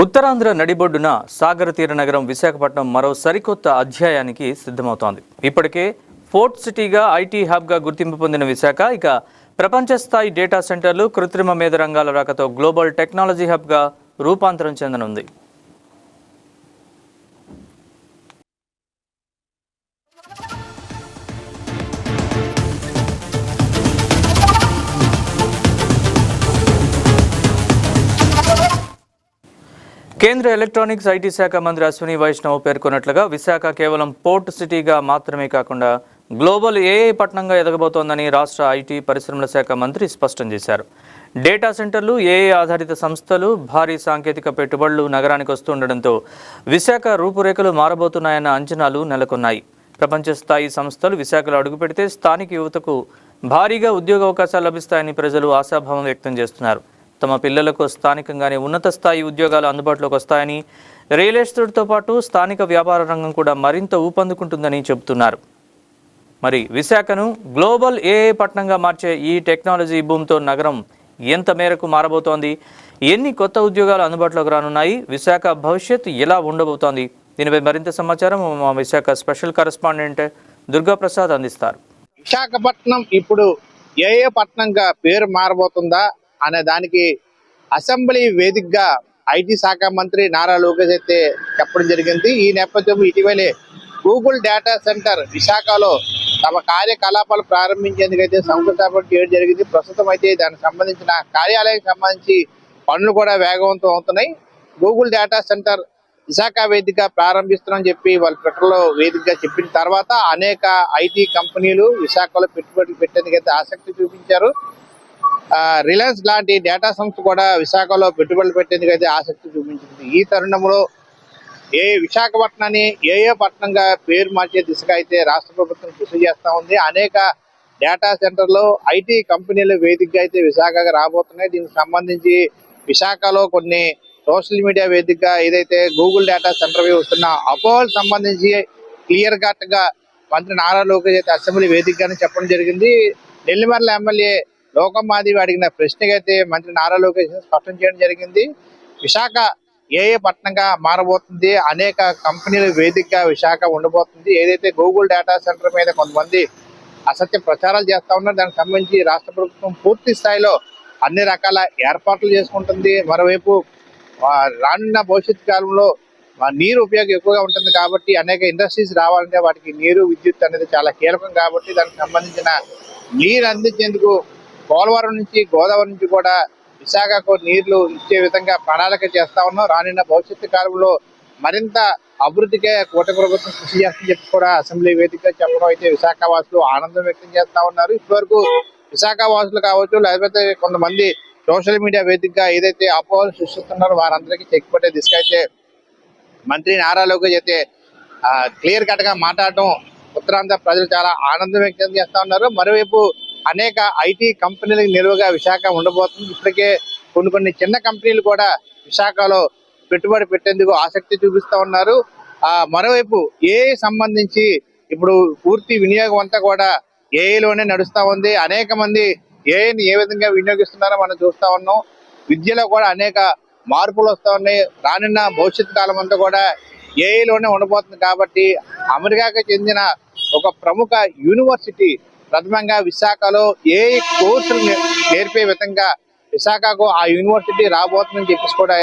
ఉత్తరాంధ్ర నడిబొడ్డున సాగర తీర నగరం విశాఖపట్నం మరో సరికొత్త అధ్యాయానికి సిద్ధమవుతోంది. ఇప్పటికే ఫోర్ట్ సిటీగా ఐటీ హబ్గా గుర్తింపు పొందిన విశాఖ ఇక ప్రపంచ స్థాయి డేటా సెంటర్లు, కృత్రిమ మేధ రంగాల రాకతో గ్లోబల్ టెక్నాలజీ హబ్గా రూపాంతరం చెందనుంది. కేంద్ర ఎలక్ట్రానిక్స్ ఐటీ శాఖ మంత్రి అశ్విని వైష్ణవ్ పేర్కొన్నట్లుగా విశాఖ కేవలం పోర్ట్ సిటీగా మాత్రమే కాకుండా గ్లోబల్ ఏఐ పట్టణంగా ఎదగబోతోందని రాష్ట్ర ఐటీ పరిశ్రమల శాఖ మంత్రి స్పష్టం చేశారు. డేటా సెంటర్లు, ఏఐ ఆధారిత సంస్థలు, భారీ సాంకేతిక పెట్టుబడులు నగరానికి వస్తుండటంతో విశాఖ రూపురేఖలు మారబోతున్నాయన్న అంచనాలు నెలకొన్నాయి. ప్రపంచ స్థాయి సంస్థలు విశాఖలో అడుగుపెడితే స్థానిక యువతకు భారీగా ఉద్యోగ అవకాశాలు లభిస్తాయని ప్రజలు ఆశాభావం వ్యక్తం చేస్తున్నారు. తమ పిల్లలకు స్థానికంగానే ఉన్నత స్థాయి ఉద్యోగాలు అందుబాటులోకి వస్తాయని, రియల్ ఎస్టేట్తో పాటు స్థానిక వ్యాపార రంగం కూడా మరింత ఊపందుకుంటుందని చెబుతున్నారు. మరి విశాఖను గ్లోబల్ ఏఐ పట్టణంగా మార్చే ఈ టెక్నాలజీ భూమితో నగరం ఎంత మేరకు మారబోతోంది, ఎన్ని కొత్త ఉద్యోగాలు అందుబాటులోకి రానున్నాయి, విశాఖ భవిష్యత్తు ఎలా ఉండబోతోంది, దీనిపై మరింత సమాచారం మా విశాఖ స్పెషల్ కరెస్పాండెంట్ దుర్గాప్రసాద్ అందిస్తారు. విశాఖపట్నం ఇప్పుడు ఏఏ పట్టణంగా పేరు మారబోతుందా అనే దానికి అసెంబ్లీ వేదికగా ఐటీ శాఖ మంత్రి నారా లోకేష్ అయితే చెప్పడం జరిగింది. ఈ నేపథ్యంలో ఇటీవలే గూగుల్ డేటా సెంటర్ విశాఖలో తమ కార్యకలాపాలు ప్రారంభించేందుకైతే శంకుస్థాపన చేయడం జరిగింది. ప్రస్తుతం అయితే దానికి సంబంధించిన కార్యాలయానికి సంబంధించి పనులు కూడా వేగవంతం అవుతున్నాయి. గూగుల్ డేటా సెంటర్ విశాఖ వేదికగా ప్రారంభిస్తున్నామని చెప్పి వాళ్ళు ట్విట్టర్లో వేదికగా చెప్పిన తర్వాత అనేక ఐటీ కంపెనీలు విశాఖలో పెట్టుబడులు పెట్టేందుకైతే ఆసక్తి చూపించారు. రిలయన్స్ లాంటి డేటా సంస్థ కూడా విశాఖలో పెట్టుబడులు పెట్టేందుకు అయితే ఆసక్తి చూపించింది. ఈ తరుణంలో విశాఖపట్నాన్ని ఏఏ పట్టణంగా పేరు మార్చే దిశగా అయితే రాష్ట్ర ప్రభుత్వం కృషి చేస్తూ ఉంది. అనేక డేటా సెంటర్లు, ఐటీ కంపెనీలు వేదికగా అయితే విశాఖగా రాబోతున్నాయి. దీనికి సంబంధించి విశాఖలో కొన్ని సోషల్ మీడియా వేదికగా ఏదైతే గూగుల్ డేటా సెంటర్ వస్తున్న అపోహల్ సంబంధించి క్లియర్ కట్ గా మంత్రి నారా లోకేష్ అయితే అసెంబ్లీ వేదికగానే చెప్పడం జరిగింది. నెల్లిమర్ల ఎమ్మెల్యే లోకమాదేవి అడిగిన ప్రశ్నకైతే మంత్రి నారా లోకేష్ స్పష్టం చేయడం జరిగింది. విశాఖ ఏఏ పట్టణంగా మారబోతుంది, అనేక కంపెనీల వేదికగా విశాఖ ఉండబోతుంది. ఏదైతే గూగుల్ డేటా సెంటర్ మీద కొంతమంది అసత్య ప్రచారాలు చేస్తా ఉన్నారు, దానికి సంబంధించి రాష్ట్ర ప్రభుత్వం పూర్తి స్థాయిలో అన్ని రకాల ఏర్పాట్లు చేసుకుంటుంది. మరోవైపు రానున్న భవిష్యత్ కాలంలో నీరు ఉపయోగం ఎక్కువగా ఉంటుంది కాబట్టి అనేక ఇండస్ట్రీస్ రావాలంటే వాటికి నీరు, విద్యుత్ అనేది చాలా కీలకం కాబట్టి దానికి సంబంధించిన నీరు అందించేందుకు పోలవరం నుంచి, గోదావరి నుంచి కూడా విశాఖకు నీళ్లు ఇచ్చే విధంగా ప్రణాళిక చేస్తా ఉన్నాం. రానున్న భవిష్యత్తు కాలంలో మరింత అభివృద్ధికే కూటమి ప్రభుత్వం కృషి చేస్తుందని చెప్పి కూడా అసెంబ్లీ వేదికగా చెప్పడం అయితే విశాఖ వాసులు ఆనందం వ్యక్తం చేస్తా ఉన్నారు. ఇప్పటివరకు విశాఖ వాసులు కావచ్చు, లేకపోతే కొంతమంది సోషల్ మీడియా వేదికగా ఏదైతే అపోహలు సృష్టిస్తున్నారో వారందరికీ చెక్ పట్టే దిశగా అయితే మంత్రి నారా లోకేష్ అయితే క్లియర్ కట్ గా మాట్లాడటం ఉత్తరాంధ్ర ప్రజలు చాలా ఆనందం వ్యక్తం చేస్తా ఉన్నారు. మరోవైపు అనేక ఐటీ కంపెనీలకు నిలువగా విశాఖ ఉండబోతుంది. ఇప్పటికే కొన్ని చిన్న కంపెనీలు కూడా విశాఖలో పెట్టుబడి పెట్టేందుకు ఆసక్తి చూపిస్తా ఉన్నారు. మరోవైపు ఏఐ సంబంధించి ఇప్పుడు పూర్తి వినియోగం అంతా కూడా ఏఐలోనే నడుస్తా ఉంది. అనేక మంది ఏఐని ఏ విధంగా వినియోగిస్తున్నారో మనం చూస్తా ఉన్నాం. విద్యలో కూడా అనేక మార్పులు వస్తూ ఉన్నాయి. రానున్న భవిష్యత్ కాలం అంతా కూడా ఏఐలోనే ఉండబోతుంది కాబట్టి అమెరికాకు చెందిన ఒక ప్రముఖ యూనివర్సిటీ ప్రథమంగా విశాఖలో ఏఐ కోర్సులు నేర్పే విధంగా విశాఖకు ఆ యూనివర్సిటీ రాబోతుందని చెప్పేసి కూడా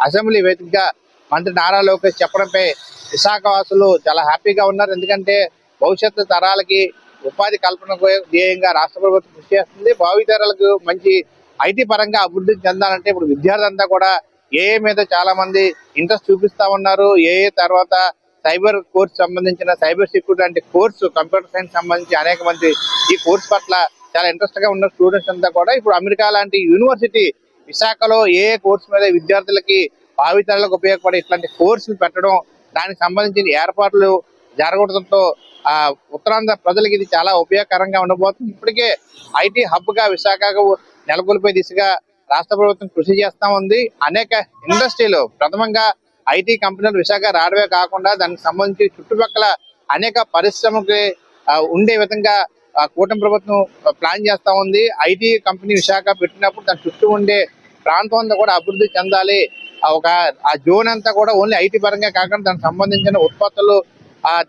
అసెంబ్లీ వేదికగా మంత్రి నారా లోకేష్ చెప్పడంపై విశాఖ వాసులు చాలా హ్యాపీగా ఉన్నారు. ఎందుకంటే భవిష్యత్తు తరాలకి ఉపాధి కల్పనకు ధ్యేయంగా రాష్ట్ర ప్రభుత్వం కృషి చేస్తుంది. భావితరాలకు మంచి ఐటీ పరంగా అభివృద్ధి చెందాలంటే ఇప్పుడు విద్యార్థులంతా కూడా ఏఐ మీద చాలా మంది ఇంట్రెస్ట్ చూపిస్తా ఉన్నారు. ఏఐ తర్వాత సైబర్ కోర్స్ సంబంధించిన సైబర్ సెక్యూరిటీ అంటే కోర్సు, కంప్యూటర్ సైన్స్ సంబంధించి అనేక మంది ఈ కోర్స్ పట్ల చాలా ఇంట్రెస్ట్ గా ఉన్న స్టూడెంట్స్ అంతా కూడా ఇప్పుడు అమెరికా లాంటి యూనివర్సిటీ విశాఖలో ఏ కోర్సు మీద విద్యార్థులకి భావితరాలకు ఉపయోగపడే ఇట్లాంటి కోర్సులు పెట్టడం, దానికి సంబంధించిన ఏర్పాట్లు జరగడంతో ఉత్తరాంధ్ర ప్రజలకు ఇది చాలా ఉపయోగకరంగా ఉండబోతుంది. ఇప్పటికే ఐటీ హబ్ గా విశాఖకు నెలకొల్పే దిశగా రాష్ట్ర ప్రభుత్వం కృషి చేస్తా ఉంది. అనేక ఇండస్ట్రీలు ప్రథమంగా ఐటీ కంపెనీలు విశాఖ రావడమే కాకుండా దానికి సంబంధించి చుట్టుపక్కల అనేక పరిశ్రమకి ఉండే విధంగా కూటమి ప్రభుత్వం ప్లాన్ చేస్తా ఉంది. ఐటీ కంపెనీ విశాఖ పెట్టినప్పుడు దాని చుట్టూ ఉండే ప్రాంతం అంతా కూడా అభివృద్ధి చెందాలి, ఆ జోన్ అంతా కూడా ఓన్లీ ఐటీ పరంగా కాకుండా దానికి సంబంధించిన ఉత్పత్తులు,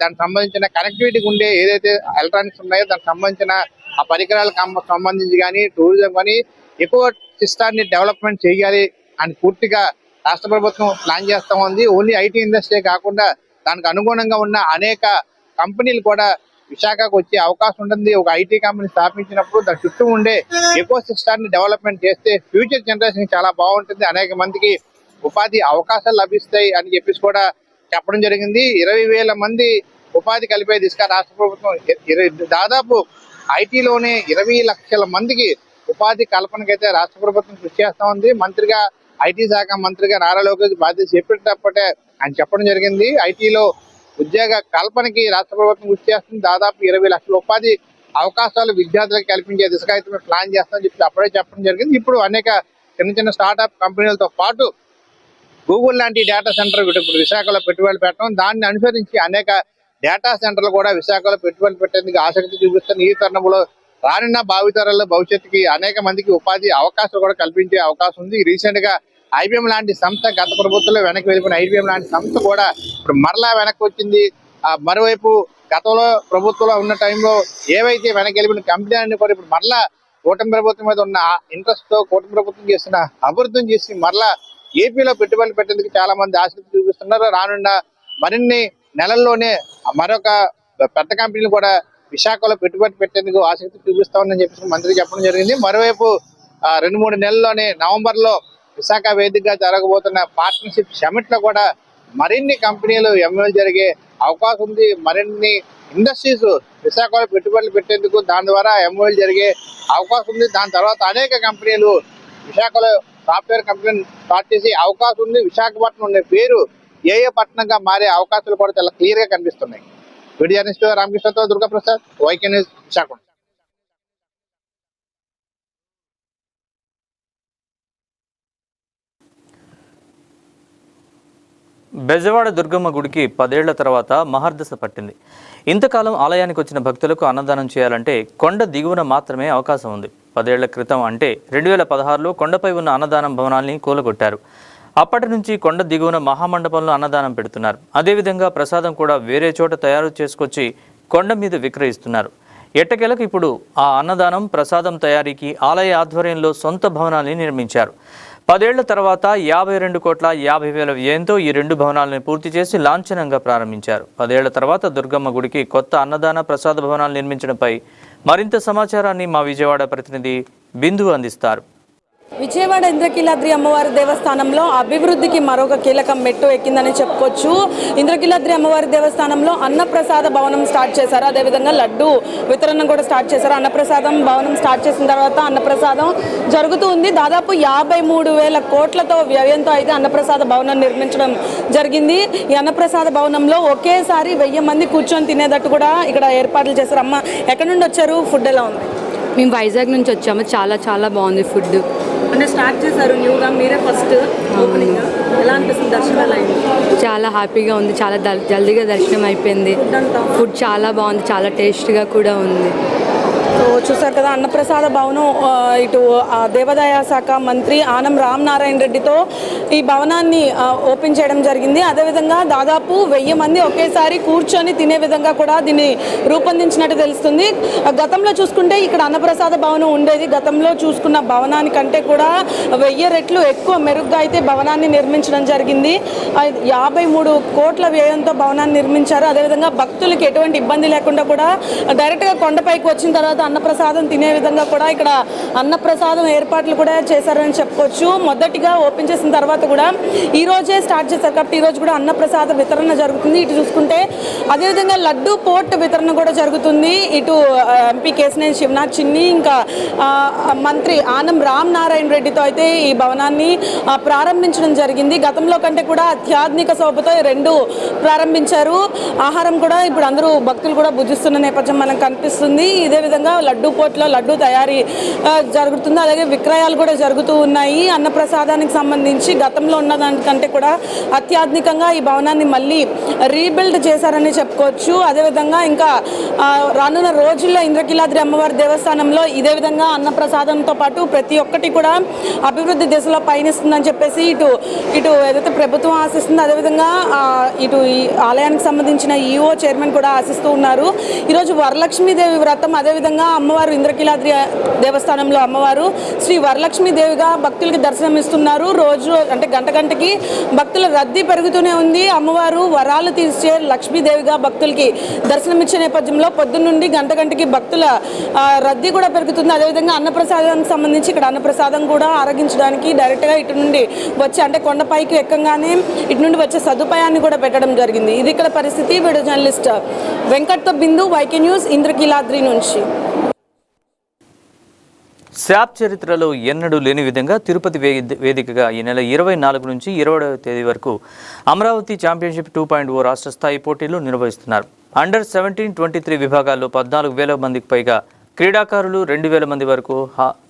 దానికి సంబంధించిన కనెక్టివిటీకి ఉండే ఏదైతే ఎలక్ట్రానిక్స్ ఉన్నాయో దానికి సంబంధించిన ఆ పరికరాలకు సంబంధించి కానీ టూరిజం కానీ ఎక్కువ సిస్టాన్ని డెవలప్మెంట్ చేయాలి అని పూర్తిగా రాష్ట్ర ప్రభుత్వం ప్లాన్ చేస్తా ఉంది. ఓన్లీ ఐటీ ఇండస్ట్రీ కాకుండా దానికి అనుగుణంగా ఉన్న అనేక కంపెనీలు కూడా విశాఖకు వచ్చే అవకాశం ఉంటుంది. ఒక ఐటీ కంపెనీ స్థాపించినప్పుడు దాని చుట్టూ ఉండే ఎకో సిస్టాన్ని డెవలప్మెంట్ చేస్తే ఫ్యూచర్ జనరేషన్ చాలా బాగుంటుంది, అనేక మందికి ఉపాధి అవకాశాలు లభిస్తాయి అని చెప్పేసి కూడా చెప్పడం జరిగింది. 20,000 మంది ఉపాధి కలిపే దిశగా రాష్ట్ర ప్రభుత్వం దాదాపు ఐటీలోనే 20 లక్షల మందికి ఉపాధి కల్పనకైతే రాష్ట్ర ప్రభుత్వం కృషి చేస్తా ఉంది. మంత్రిగా ఐటీ శాఖ మంత్రిగా నారా లోకేష్ బాధ్యత చెప్పేటప్పుడే ఆయన చెప్పడం జరిగింది. ఐటీలో ఉద్యోగ కల్పనకి రాష్ట్ర ప్రభుత్వం కృషి చేస్తుంది. దాదాపు 20 లక్షల ఉపాధి అవకాశాలు విద్యార్థులకు కల్పించే దిశగా అయితే మేము ప్లాన్ చేస్తామని చెప్పి అప్పుడే చెప్పడం జరిగింది. ఇప్పుడు అనేక చిన్న స్టార్ట్అప్ కంపెనీలతో పాటు గూగుల్ లాంటి డేటా సెంటర్ ఇప్పుడు విశాఖలో పెట్టుబడులు పెట్టడం, దాన్ని అనుసరించి అనేక డేటా సెంటర్లు కూడా విశాఖలో పెట్టుబడులు పెట్టేందుకు ఆసక్తి చూపిస్తున్న ఈ తరుణంలో రానున్న భావితరాల్లో భవిష్యత్తుకి అనేక మందికి ఉపాధి అవకాశాలు కూడా కల్పించే అవకాశం ఉంది. రీసెంట్ గా ఐబీఎం లాంటి సంస్థ గత ప్రభుత్వంలో వెనక్కి వెళ్ళిపోయిన ఐబీఎం లాంటి సంస్థ కూడా ఇప్పుడు మరలా వెనక్కి వచ్చింది. మరోవైపు గతంలో ప్రభుత్వంలో ఉన్న టైంలో ఏవైతే వెనక్కి వెళ్ళిపోయిన కంపెనీలన్నీ కూడా ఇప్పుడు మరలా కూటమి ప్రభుత్వం మీద ఉన్న ఇంట్రెస్ట్ తో కూటమి ప్రభుత్వం చేసిన అభివృద్ధిని చేసి మరలా ఏపీలో పెట్టుబడులు పెట్టేందుకు చాలా మంది ఆసక్తి చూపిస్తున్నారు. రానున్న మరిన్ని నెలల్లోనే మరొక పెద్ద కంపెనీలు కూడా విశాఖలో పెట్టుబడి పెట్టేందుకు ఆసక్తి చూపిస్తామని చెప్పేసి మంత్రి చెప్పడం జరిగింది. మరోవైపు 2-3 నెలల్లోనే నవంబర్ లో విశాఖ వేదికగా జరగబోతున్న పార్ట్నర్షిప్ సమిట్ లో కూడా మరిన్ని కంపెనీలు ఎంఓలు జరిగే అవకాశం ఉంది. మరిన్ని ఇండస్ట్రీస్ విశాఖలో పెట్టుబడులు పెట్టేందుకు దాని ద్వారా ఎంఓలు జరిగే అవకాశం ఉంది. దాని తర్వాత అనేక కంపెనీలు విశాఖలో సాఫ్ట్వేర్ కంపెనీలు స్టార్ట్ చేసే అవకాశం ఉంది. విశాఖపట్నం ఉండే పేరు ఏఏ పట్టణంగా మారే అవకాశాలు కూడా చాలా క్లియర్ గా కనిపిస్తున్నాయి. వీడియో జర్నలిస్ట్ రామకృష్ణతో దుర్గాప్రసాద్, వైకే న్యూస్, విశాఖపట్నం. బెజవాడ దుర్గమ్మ గుడికి 10 ఏళ్ల తర్వాత మహర్దశ పట్టింది. ఇంతకాలం ఆలయానికి వచ్చిన భక్తులకు అన్నదానం చేయాలంటే కొండ దిగువన మాత్రమే అవకాశం ఉంది. 10 ఏళ్ల క్రితం అంటే 2016లో కొండపై ఉన్న అన్నదానం భవనాల్ని కూలగొట్టారు. అప్పటి నుంచి కొండ దిగువన మహామండపంలో అన్నదానం పెడుతున్నారు. అదేవిధంగా ప్రసాదం కూడా వేరే చోట తయారు చేసుకొచ్చి కొండ మీద విక్రయిస్తున్నారు. ఎట్టకేలకు ఇప్పుడు ఆ అన్నదానం ప్రసాదం తయారీకి ఆలయ ఆధ్వర్యంలో సొంత భవనాల్ని నిర్మించారు. 10 ఏళ్ల తర్వాత 52,50,00,000 వ్యయంతో ఈ 2 భవనాలను పూర్తి చేసి లాంఛనంగా ప్రారంభించారు. 10 ఏళ్ల తర్వాత దుర్గమ్మ గుడికి కొత్త అన్నదాన ప్రసాద భవనాలు నిర్మించడంపై మరింత సమాచారాన్ని మా విజయవాడ ప్రతినిధి బిందు అందిస్తారు. విజయవాడ ఇంద్రకీలాద్రి అమ్మవారి దేవస్థానంలో అభివృద్ధికి మరొక కీలకం మెట్టు ఎక్కిందని చెప్పుకోవచ్చు. ఇంద్రకీలాద్రి అమ్మవారి దేవస్థానంలో అన్నప్రసాద భవనం స్టార్ట్ చేశారు. అదేవిధంగా లడ్డు వితరణ కూడా స్టార్ట్ చేశారు. అన్నప్రసాదం భవనం స్టార్ట్ చేసిన తర్వాత అన్నప్రసాదం జరుగుతూ ఉంది. దాదాపు 53,000 కోట్లతో వ్యయంతో అయితే అన్నప్రసాద భవనం నిర్మించడం జరిగింది. ఈ అన్నప్రసాద భవనంలో ఒకేసారి 1000 మంది కూర్చొని తినేటట్టు కూడా ఇక్కడ ఏర్పాట్లు చేశారు. అమ్మ, ఎక్కడి నుండి వచ్చారు? ఫుడ్ ఎలా ఉంది? మేము వైజాగ్ నుంచి వచ్చాము. చాలా బాగుంది ఫుడ్. అంటే స్టార్ట్ చేశారు న్యూగా, మీరే ఫస్ట్ ఓపెనింగ్. ఎలా అనిపిస్తుంది? దర్శనం ఎలా అయింది? చాలా హ్యాపీగా ఉంది. చాలా జల్దీగా దర్శనం అయిపోయింది. ఫుడ్ చాలా బాగుంది, చాలా టేస్ట్గా కూడా ఉంది. సో చూసారు కదా, అన్నప్రసాద భవనం ఇటు దేవాదాయ శాఖ మంత్రి ఆనం రామనారాయణ రెడ్డితో ఈ భవనాన్ని ఓపెన్ చేయడం జరిగింది. అదేవిధంగా దాదాపు 1000 మంది ఒకేసారి కూర్చొని తినే విధంగా కూడా దీన్ని రూపొందించినట్టు తెలుస్తుంది. గతంలో చూసుకుంటే ఇక్కడ అన్నప్రసాద భవనం ఉండేది. గతంలో చూసుకున్న భవనాని కంటే కూడా 1000 రెట్లు ఎక్కువ మెరుగ్గా అయితే భవనాన్ని నిర్మించడం జరిగింది. 53 కోట్ల వ్యయంతో భవనాన్ని నిర్మించారు. అదేవిధంగా భక్తులకి ఎటువంటి ఇబ్బంది లేకుండా కూడా డైరెక్ట్గా కొండపైకి వచ్చిన తర్వాత అన్నప్రసాదం తినే విధంగా కూడా ఇక్కడ అన్నప్రసాదం ఏర్పాట్లు కూడా చేశారని చెప్పుకోవచ్చు. మొదటిగా ఓపెన్ చేసిన తర్వాత కూడా ఈ రోజే స్టార్ట్ చేశారు కాబట్టి ఈ రోజు కూడా అన్నప్రసాద వితరణ జరుగుతుంది. ఇటు చూసుకుంటే అదేవిధంగా లడ్డు పోర్ట్ వితరణ కూడా జరుగుతుంది. ఇటు ఎంపీ కేశినేని శివనాథ్ చిన్ని ఇంకా మంత్రి ఆనం రామనారాయణ రెడ్డితో అయితే ఈ భవనాన్ని ప్రారంభించడం జరిగింది. గతంలో కంటే కూడా అత్యాధునిక శోభతో 2 ప్రారంభించారు. ఆహారం కూడా ఇప్పుడు అందరూ భక్తులు కూడా భుజిస్తున్న నేపథ్యం మనకు కనిపిస్తుంది. ఇదే విధంగా అదేవిధంగా లడ్డూ పోట్లో లడ్డూ తయారీ జరుగుతుంది. అలాగే విక్రయాలు కూడా జరుగుతూ ఉన్నాయి. అన్నప్రసాదానికి సంబంధించి గతంలో ఉన్న దానికంటే కూడా అత్యాధునికంగా ఈ భవనాన్ని మళ్ళీ రీబిల్డ్ చేశారని చెప్పుకోవచ్చు. అదేవిధంగా ఇంకా రానున్న రోజుల్లో ఇంద్రకీలాద్రి అమ్మవారి దేవస్థానంలో ఇదే విధంగా అన్నప్రసాదంతో పాటు ప్రతి ఒక్కటి కూడా అభివృద్ధి దిశలో పయనిస్తుందని చెప్పేసి ఇటు ఏదైతే ప్రభుత్వం ఆశిస్తుందో అదేవిధంగా ఇటు ఈ ఆలయానికి సంబంధించిన ఈఓ చైర్మన్ కూడా ఆశిస్తూ ఉన్నారు. ఈరోజు వరలక్ష్మీదేవి వ్రతం, అదేవిధంగా అమ్మవారు ఇంద్రకీలాద్రి దేవస్థానంలో అమ్మవారు శ్రీ వరలక్ష్మీదేవిగా భక్తులకి దర్శనమిస్తున్నారు. రోజు అంటే గంటకి భక్తుల రద్దీ పెరుగుతూనే ఉంది. అమ్మవారు వరాలు తీర్చే లక్ష్మీదేవిగా భక్తులకి దర్శనమిచ్చే నేపథ్యంలో పొద్దున్నుండి గంటకి భక్తుల రద్దీ కూడా పెరుగుతుంది. అదేవిధంగా అన్నప్రసాదానికి సంబంధించి ఇక్కడ అన్నప్రసాదం కూడా ఆరగించడానికి డైరెక్ట్గా ఇటు నుండి వచ్చి అంటే కొండపైకి ఎక్కంగానే ఇటు నుండి వచ్చే సదుపాయాన్ని కూడా పెట్టడం జరిగింది. ఇది ఇక్కడ పరిస్థితి. వీడియో జర్నలిస్ట్ వెంకట్తో బిందు, వైకే న్యూస్, ఇంద్రకీలాద్రి నుంచి. శాప్ చరిత్రలో ఎన్నడూ లేని విధంగా తిరుపతి వేదికగా ఈ నెల 24 నుంచి 20వ తేదీ వరకు అమరావతి ఛాంపియన్షిప్ 2.0 రాష్ట్ర స్థాయి పోటీలు నిర్వహిస్తున్నారు. అండర్ 17-23 విభాగాల్లో 14,000 మందికి పైగా క్రీడాకారులు, 2,000 మంది వరకు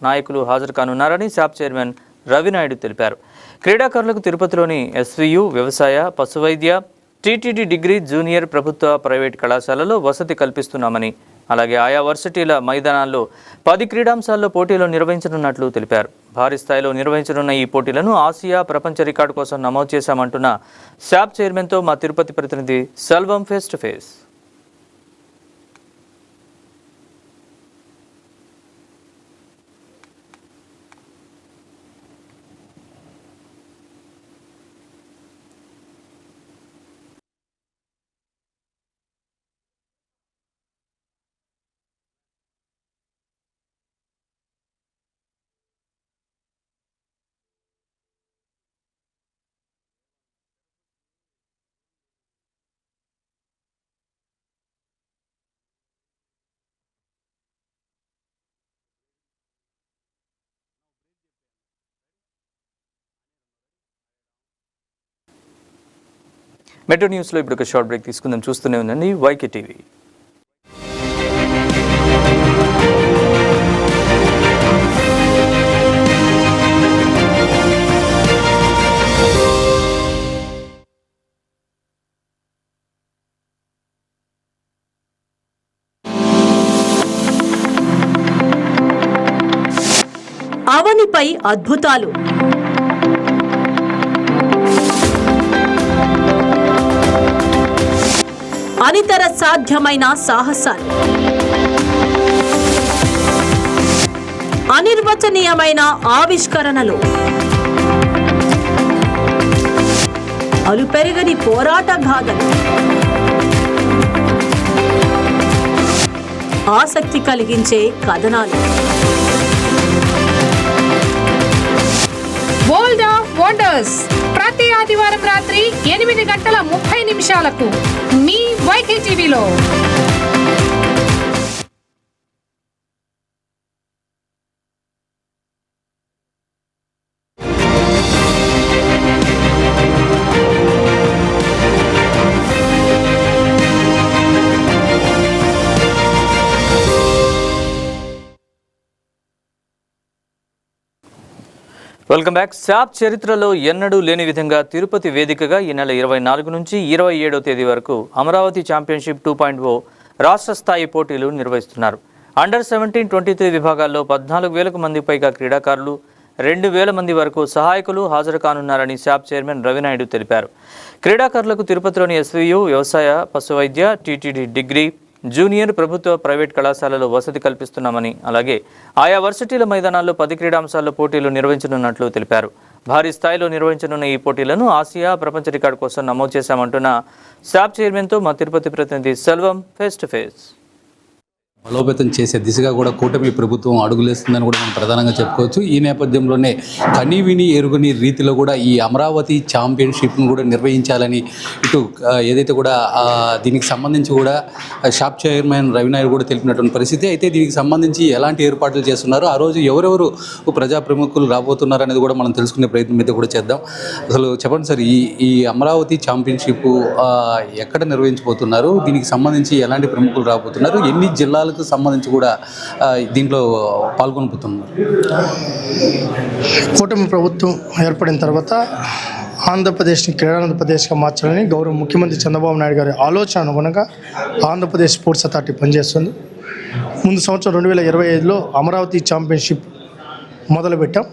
నాయకులు హాజరు కానున్నారని శాప్ చైర్మన్ రవినాయుడు తెలిపారు. క్రీడాకారులకు తిరుపతిలోని ఎస్వియు, వ్యవసాయ, పశువైద్య, టీటీడీ డిగ్రీ, జూనియర్ ప్రభుత్వ, ప్రైవేట్ కళాశాలలో వసతి కల్పిస్తున్నామని, అలాగే ఆయా వర్సిటీల మైదానాల్లో 10 క్రీడాంశాల్లో పోటీలు నిర్వహించనున్నట్లు తెలిపారు. భారీ స్థాయిలో నిర్వహించనున్న ఈ పోటీలను ఆసియా, ప్రపంచ రికార్డు కోసం నమోదు చేశామంటున్న శాప్ చైర్మన్తో మా తిరుపతి ప్రతినిధి Selvam face to face. Metro న్యూస్లో ఇప్పుడు ఒక షార్ట్ బ్రేక్ తీసుకుందాం. చూస్తూనే ఉండండి వైకే టీవీ. అవనిపై అద్భుతాలు, అనితర సాధ్యమైన సాహసాలు, అనిర్వచనీయమైన ఆవిష్కరణలు, అలుపెరగని పోరాట గాథలు, ఆసక్తి కలిగించే కథనాలు. వరల్డ్ ఆఫ్ వండర్స్ ప్రతి ఆదివారం రాత్రి 8:30 మీ వైకే టీవీలో. Welcome back. శాప్ చరిత్రలో ఎన్నడూ లేని విధంగా తిరుపతి వేదికగా ఈ నెల 24 నుంచి 27వ తేదీ వరకు అమరావతి ఛాంపియన్షిప్ 2.0 రాష్ట్ర స్థాయి పోటీలు నిర్వహిస్తున్నారు. అండర్ 17-23 విభాగాల్లో 14,000 మంది పైగా క్రీడాకారులు, 2,000 మంది వరకు సహాయకులు హాజరు కానున్నారని శాప్ చైర్మన్ రవినాయుడు తెలిపారు. క్రీడాకారులకు తిరుపతిలోని ఎస్వియు, వ్యవసాయ, పశువైద్య, టీటీడీ డిగ్రీ, జూనియర్ ప్రభుత్వ, ప్రైవేట్ కళాశాలలో వసతి కల్పిస్తున్నామని, అలాగే ఆయా వర్సిటీల మైదానాల్లో 10 క్రీడాంశాల్లో పోటీలు నిర్వహించనున్నట్లు తెలిపారు. భారీ స్థాయిలో నిర్వహించనున్న ఈ పోటీలను ఆసియా, ప్రపంచ రికార్డు కోసం నమోదు చేశామంటున్న శాప్ చైర్మన్తో మా తిరుపతి ప్రతినిధి సెల్వం ఫేస్ టు ఫేస్. బలోపేతం చేసే దిశగా కూడా కూటమి ప్రభుత్వం అడుగులేస్తుందని కూడా మనం ప్రధానంగా చెప్పుకోవచ్చు. ఈ నేపథ్యంలోనే కనీవిని ఎరుగని రీతిలో కూడా ఈ అమరావతి ఛాంపియన్షిప్ను కూడా నిర్వహించాలని ఇటు ఏదైతే కూడా దీనికి సంబంధించి కూడా షాప్ చైర్మన్ రవినాయుడు కూడా తెలిపినటువంటి పరిస్థితి. అయితే దీనికి సంబంధించి ఎలాంటి ఏర్పాట్లు చేస్తున్నారో, ఆ రోజు ఎవరెవరు ప్రజా ప్రముఖులు రాబోతున్నారు అనేది కూడా మనం తెలుసుకునే ప్రయత్నం అయితే కూడా చేద్దాం. అసలు చెప్పండి సార్, ఈ అమరావతి ఛాంపియన్షిప్ ఎక్కడ నిర్వహించబోతున్నారు, దీనికి సంబంధించి ఎలాంటి ప్రముఖులు రాబోతున్నారు, ఎన్ని జిల్లాల జిల్లాలకు సంబంధించి కూడా దీంట్లో పాల్గొనుతున్నారు. కూటమి ప్రభుత్వం ఏర్పడిన తర్వాత ఆంధ్రప్రదేశ్ని క్రీడాంధ్రప్రదేశ్గా మార్చాలని గౌరవ ముఖ్యమంత్రి చంద్రబాబు నాయుడు గారి ఆలోచన అనుగుణంగా ఆంధ్రప్రదేశ్ స్పోర్ట్స్ అథారిటీ పనిచేస్తుంది. ముందు సంవత్సరం 2025లో అమరావతి ఛాంపియన్షిప్ మొదలుపెట్టాం.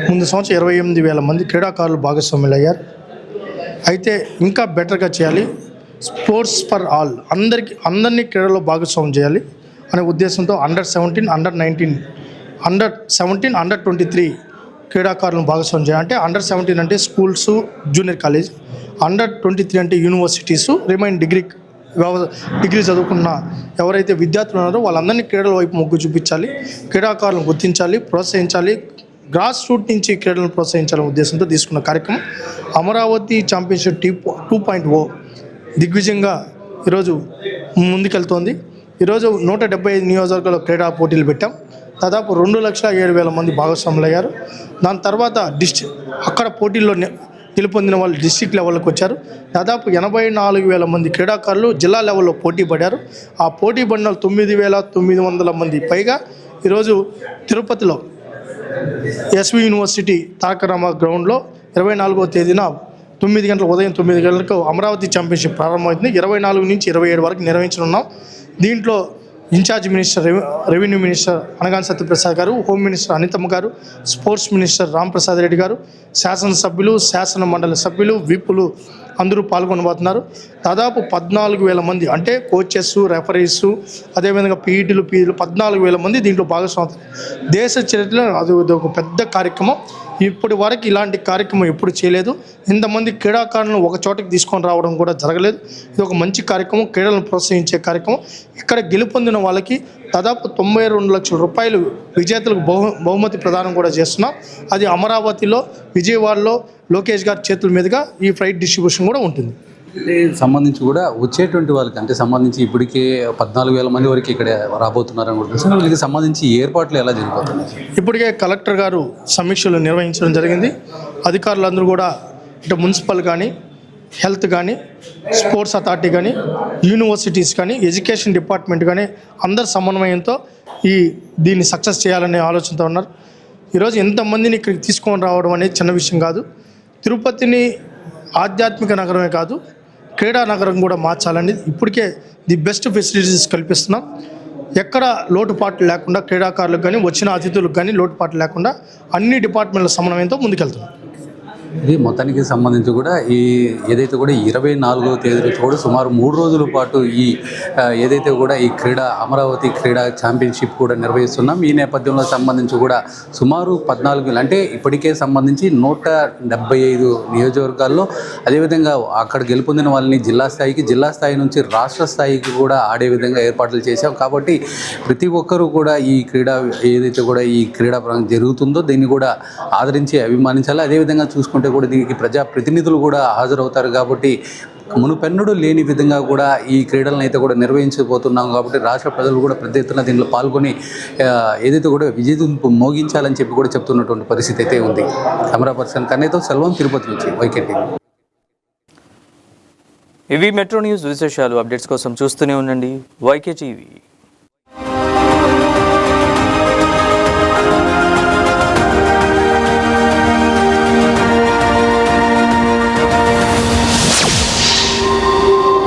ముందు సంవత్సరం 28,000 మంది క్రీడాకారులు భాగస్వాములు అయ్యారు. అయితే ఇంకా బెటర్గా చేయాలి, స్పోర్ట్స్ ఫర్ ఆల్, అందరినీ క్రీడలో భాగస్వామ్యం చేయాలి అనే ఉద్దేశంతో అండర్ 17, అండర్ 23 క్రీడాకారులను భాగస్వామ్యం చేయాలి. అంటే అండర్ 17 అంటే స్కూల్స్, జూనియర్ కాలేజ్, అండర్ 23 అంటే యూనివర్సిటీసు, రిమైన్ డిగ్రీ చదువుకున్న ఎవరైతే విద్యార్థులు ఉన్నారో వాళ్ళందరినీ క్రీడల వైపు మొగ్గు చూపించాలి, క్రీడాకారులను గుర్తించాలి, ప్రోత్సహించాలి, గ్రాస్ రూట్ నుంచి క్రీడలను ప్రోత్సహించాలనే ఉద్దేశంతో తీసుకున్న కార్యక్రమం అమరావతి ఛాంపియన్షిప్ 2.0 దిగ్విజయంగా ఈరోజు ముందుకెళ్తోంది. ఈరోజు 175 నియోజకవర్గాల్లో క్రీడా పోటీలు పెట్టాం. దాదాపు 2,07,000 మంది భాగస్వాములు అయ్యారు. దాని తర్వాత అక్కడ పోటీల్లో గెలుపొందిన వాళ్ళు డిస్ట్రిక్ట్ లెవెల్కి వచ్చారు. దాదాపు 84,000 మంది క్రీడాకారులు జిల్లా లెవెల్లో పోటీ పడారు. ఆ పోటీ పడిన 9,900 మంది పైగా ఈరోజు తిరుపతిలో ఎస్వి యూనివర్సిటీ తారక రామ గ్రౌండ్లో 24వ తేదీన 9 గంటల ఉదయం 9 గంటలకు అమరావతి ఛాంపియన్షిప్ ప్రారంభమవుతుంది. 24 నుంచి 27 వరకు నిర్వహించనున్నాం. దీంట్లో incharge minister revenue minister Anagani Satyaprasad గారు, హోమ్ మినిస్టర్ అనితమ్మ గారు, స్పోర్ట్స్ మినిస్టర్ రాంప్రసాద్ రెడ్డి గారు, శాసనసభ్యులు, శాసన మండలి సభ్యులు, విప్పులు అందరూ పాల్గొనబోతున్నారు. దాదాపు 14,000 మంది అంటే కోచెస్, రెఫరీస్, అదేవిధంగా పీఈటీలు 14,000 మంది దీంట్లో భాగస్వామ్యం. దేశ చరిత్రలో అది ఒక పెద్ద కార్యక్రమం. ఇప్పటి వరకు ఇలాంటి కార్యక్రమం ఎప్పుడు చేయలేదు. ఇంతమంది క్రీడాకారులను ఒక చోటకి తీసుకొని రావడం కూడా జరగలేదు. ఇది ఒక మంచి కార్యక్రమం, క్రీడలను ప్రోత్సహించే కార్యక్రమం. ఇక్కడ గెలుపొందిన వాళ్ళకి దాదాపు 92 లక్షల రూపాయలు విజేతలకు బహుమతి ప్రదానం కూడా చేస్తున్నాం. అది అమరావతిలో, విజయవాడలో లోకేష్ గారి చేతుల మీదుగా ఈ ఫ్లైట్ డిస్ట్రిబ్యూషన్ కూడా ఉంటుంది. సంబంధించి కూడా వచ్చేటువంటి వాళ్ళకి అంటే సంబంధించి ఇప్పటికే 14,000 మంది వరకు ఇక్కడ రాబోతున్నారని కూడా తెలుసు. వీళ్ళకి సంబంధించి ఏర్పాట్లు ఎలా జరిగిపోతున్నాయి? ఇప్పటికే కలెక్టర్ గారు సమీక్షలు నిర్వహించడం జరిగింది. అధికారులందరూ కూడా ఇటు మున్సిపల్ కానీ, హెల్త్ కానీ, స్పోర్ట్స్ అథారిటీ కానీ, యూనివర్సిటీస్ కానీ, ఎడ్యుకేషన్ డిపార్ట్మెంట్ కానీ అందరి సమన్వయంతో దీన్ని సక్సెస్ చేయాలనే ఆలోచనతో ఉన్నారు. ఈరోజు ఎంతమందిని ఇక్కడికి తీసుకొని రావడం అనేది చిన్న విషయం కాదు. తిరుపతిని ఆధ్యాత్మిక నగరమే కాదు, క్రీడా నగరం కూడా మార్చాలని ఇప్పటికే ది బెస్ట్ ఫెసిలిటీస్ కల్పిస్తున్నాం. ఎక్కడ లోటుపాట్లు లేకుండా క్రీడాకారులకు కానీ, వచ్చిన అతిథులకు కానీ లోటుపాట్లు లేకుండా అన్ని డిపార్ట్మెంట్ల సమన్వయంతో ముందుకెళ్తున్నాం. ఇది మొత్తానికి సంబంధించి కూడా ఏదైతే కూడా 24వ తేదీ కూడా సుమారు 3 రోజుల పాటు ఏదైతే కూడా ఈ అమరావతి క్రీడా ఛాంపియన్షిప్ కూడా నిర్వహిస్తున్నాం. ఈ నేపథ్యంలో సంబంధించి కూడా సుమారు 14 అంటే ఇప్పటికే సంబంధించి 175 నియోజకవర్గాల్లో, అదేవిధంగా అక్కడ గెలుపొందిన వాళ్ళని జిల్లా స్థాయి నుంచి రాష్ట్ర స్థాయికి కూడా ఆడే విధంగా ఏర్పాట్లు చేశాం. కాబట్టి ప్రతి ఒక్కరూ కూడా ఏదైతే కూడా ఈ క్రీడా జరుగుతుందో దీన్ని కూడా ఆదరించి అభిమానించాలి. అదేవిధంగా చూసుకుంటే కూడా దీనికి ప్రజాప్రతినిధులు కూడా హాజరవుతారు. కాబట్టి మునుపెన్నడూ లేని విధంగా కూడా ఈ క్రీడలను అయితే కూడా నిర్వహించబోతున్నాం. కాబట్టి రాష్ట్ర ప్రజలు కూడా పెద్ద ఎత్తున దీనిలో పాల్గొని ఏదైతే కూడా విజయదుంపు మోగించాలని చెప్పి కూడా చెప్తున్నటువంటి పరిస్థితి అయితే ఉంది. కెమెరా పర్సన్ కన్నయ్యతో సెల్వం, తిరుపతి నుంచి వైకేటీ. ఇవి మెట్రో న్యూస్ విశేషాలు. అప్డేట్స్ కోసం చూస్తూనే ఉండండి YK TV.